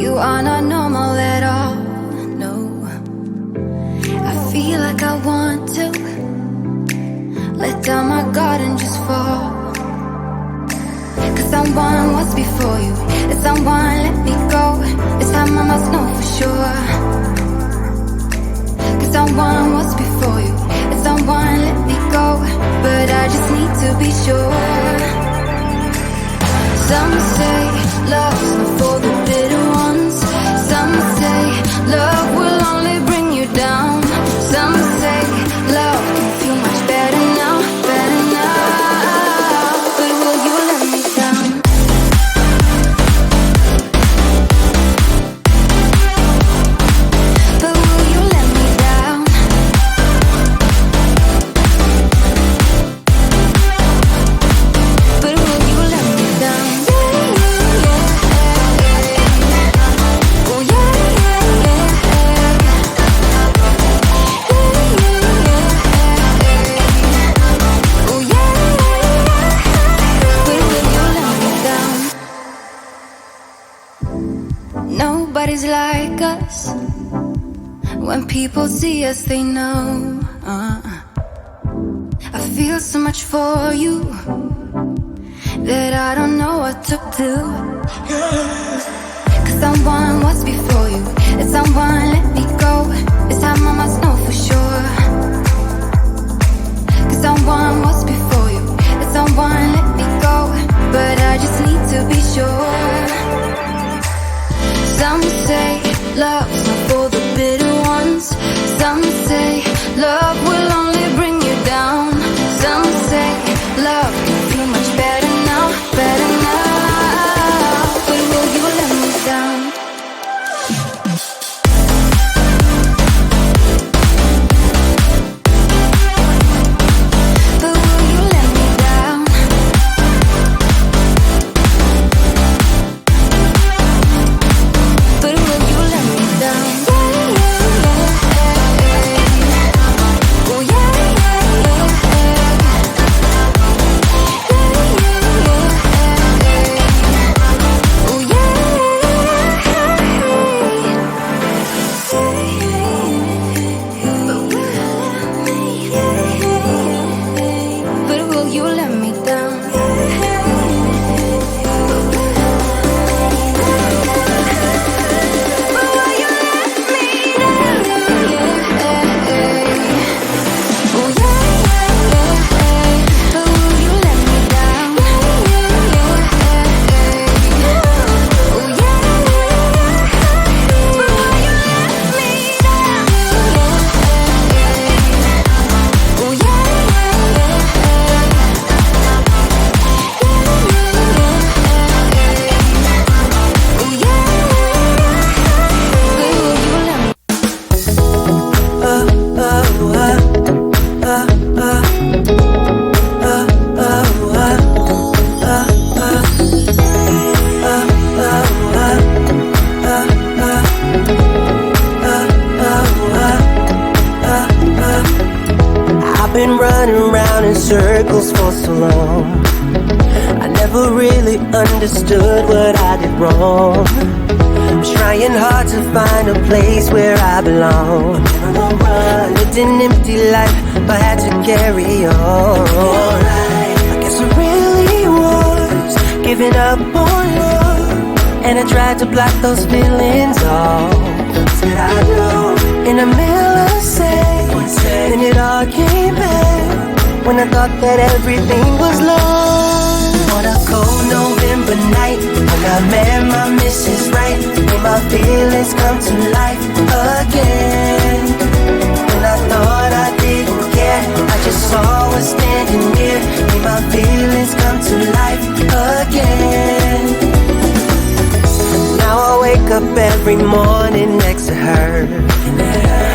You are not normal at all, no. I feel like I want to let down my guard and just fall. Cause someone was before you, and someone let me go. This time I must know for sure. Cause someone was before you, and someone let me go. But I just need to be sure. Some say love's not for the bitter ones. Some say love will only bring you down. Some say love can feel much better now, better now. But will you let me down? But will you let me down? But will you let me down? Nobody's like us. When people see us, they know. I feel so much for you that I don't know what to do. Cause someone was before you, and someone let me go. This time I must know for sure. Cause someone was before you, and someone let me go. But I just need to be sure. Some say love's not for the bitter ones. Some say love will only bring you down. Some say love can feel much better now, better now. But will you let me down? But will you let me down? But will you let me down? Oh yeah, oh yeah. But will you let me down? I've been running around in circles for so long. I never really understood what I did wrong. I'm trying hard to find a place where I belong. I lived an empty life, but had to carry on. I guess I really was giving up on love, and I tried to block those feelings off. Did I do in the middle of then it all came back when I thought that everything was lost. On a cold November night, when I met my missus right, made my feelings come to life again. When I thought I didn't care, I just saw her standing near, made my feelings come to life again. Now I wake up every morning next to her.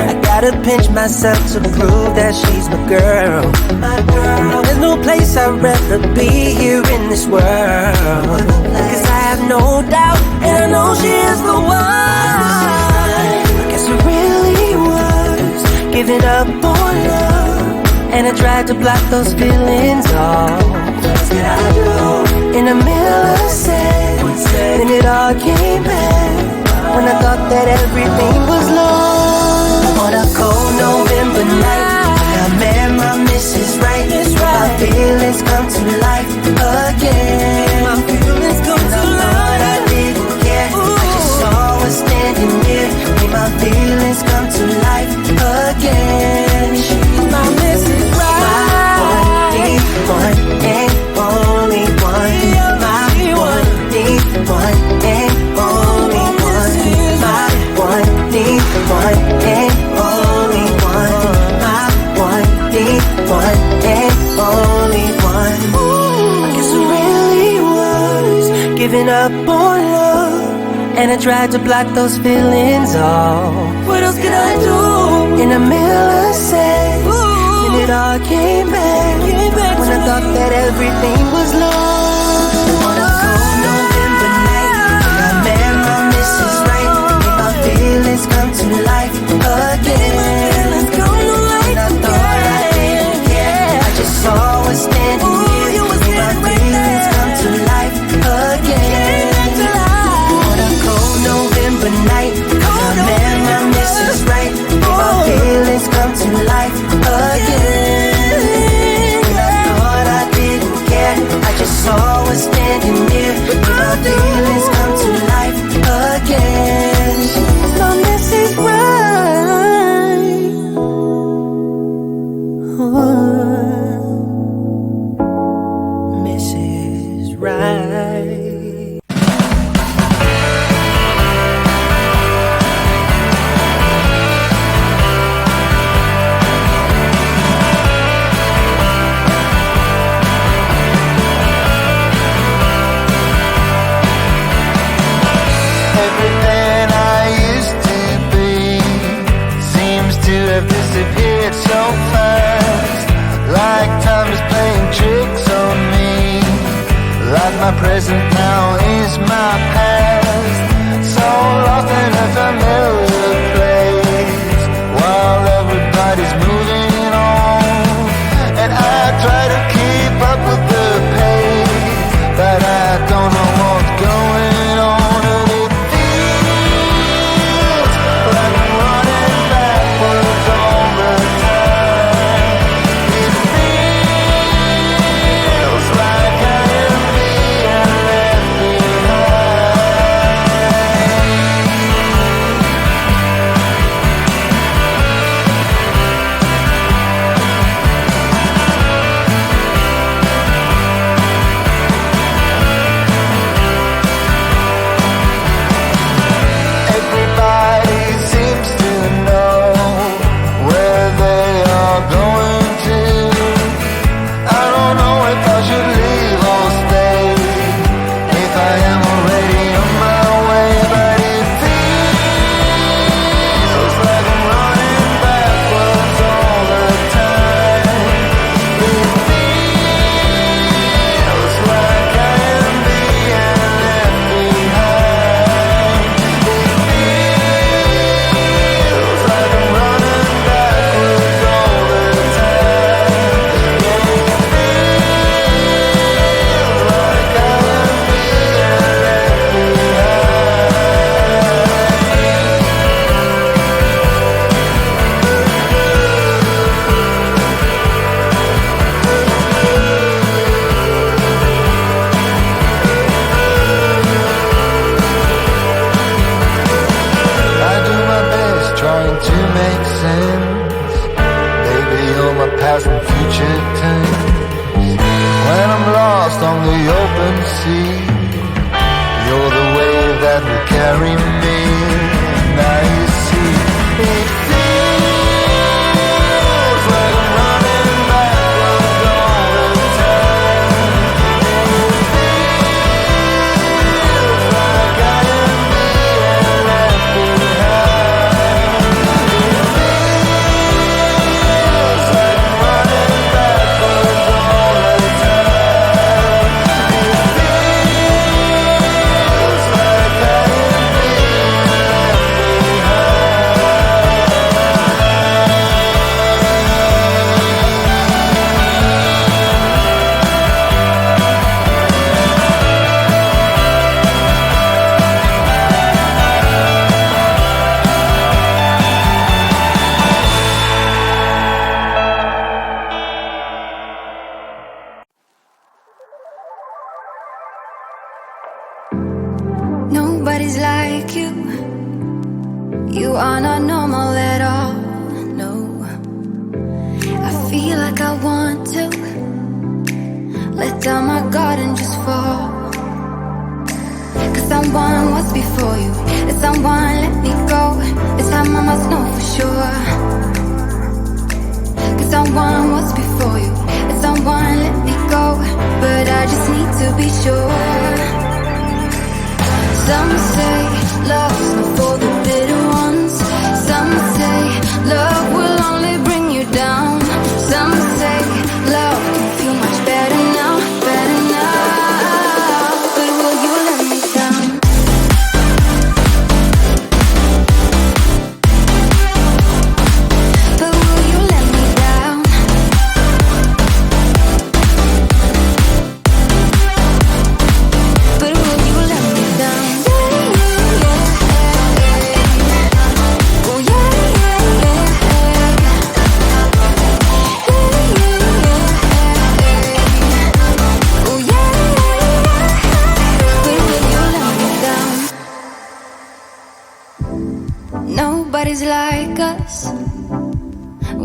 I gotta pinch myself to prove that she's my girl. No, there's no place I'd rather be here in this world. Cause I have no doubt, and I know she is the one. I guess it really was giving up on love, and I tried to block those feelings off. What did I do? In the middle of sex, then it all came back thought that everything was lost. On a cold November night, when I met my Mrs. Right, my feelings come to life again. My feelings come to life. I didn't care. I just saw her standing near. Made my feelings come to life again. She's my Mrs. Right, my one and only one. My one need one and only one. My one need one and only one. My one need one and only one. I guess I really was giving up on love, and I tried to block those feelings off. What else could I do? In the middle of sex, when it all came back, when I thought that everything was lost. On a cold November night, when I met my Mrs. Right, made my feelings come to life again. And I thought I didn't care, I just saw her standing here. Made my feelings come to life again. On a cold November night, when I met my Mrs. Right, made my feelings come to life again. And I thought I didn't care, I just saw her standing near. Made my feelings come to life again. My Mrs. Right, Mrs. Right. Everything I used to be seems to have disappeared so fast. Like time is playing tricks on me. Like my present now is my past. So lost in a familiar place, while everybody's moving on. And I try to keep up with the pace, but I don't know what's going on. Past and future tense. When I'm lost on the open sea, you're the wave that will carry me. Now you see, it feels like I'm running backwards all the time. It feels like I am being left behind. It feels like I'm running backwards all the time. It feels like I am being left behind. Nobody's like you. You are not normal at all, no. I feel like I want to let down my guard and just fall. Cause someone was before you, and someone let me go. This time I must know for sure. Cause someone was before you, and someone let me go. But I just need to be sure. Some say love's not for the bitter ones. Some say love will only bring you down. Some say love can feel much better now, better now. But will you let me down? But will you let me down? But will you let me down? Nobody's like us.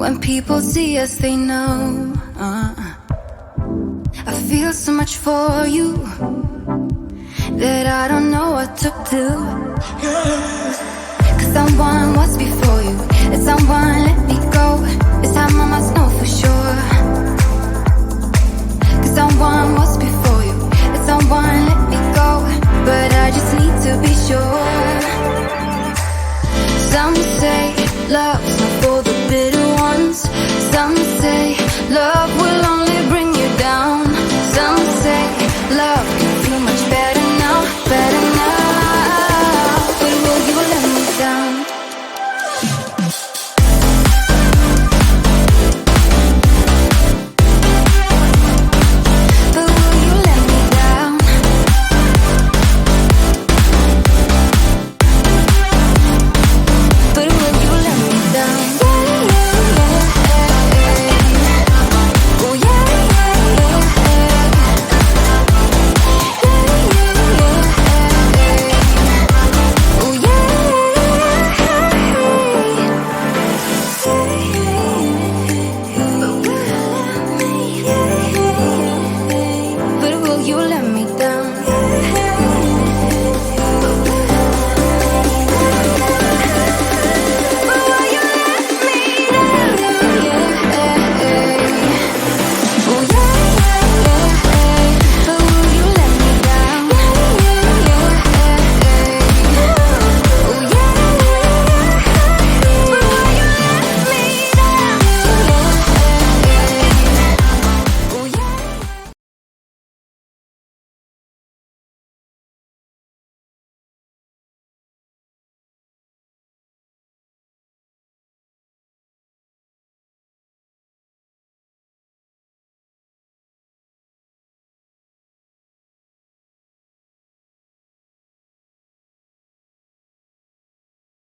When people see us, they know. I feel so much for you that I don't know what to do. Cause someone was before you, and someone let me go. This time I must know for sure. Cause someone was before you, and someone let me go. But I just need to be sure. Some say love's not for the bitter ones. Some say love will only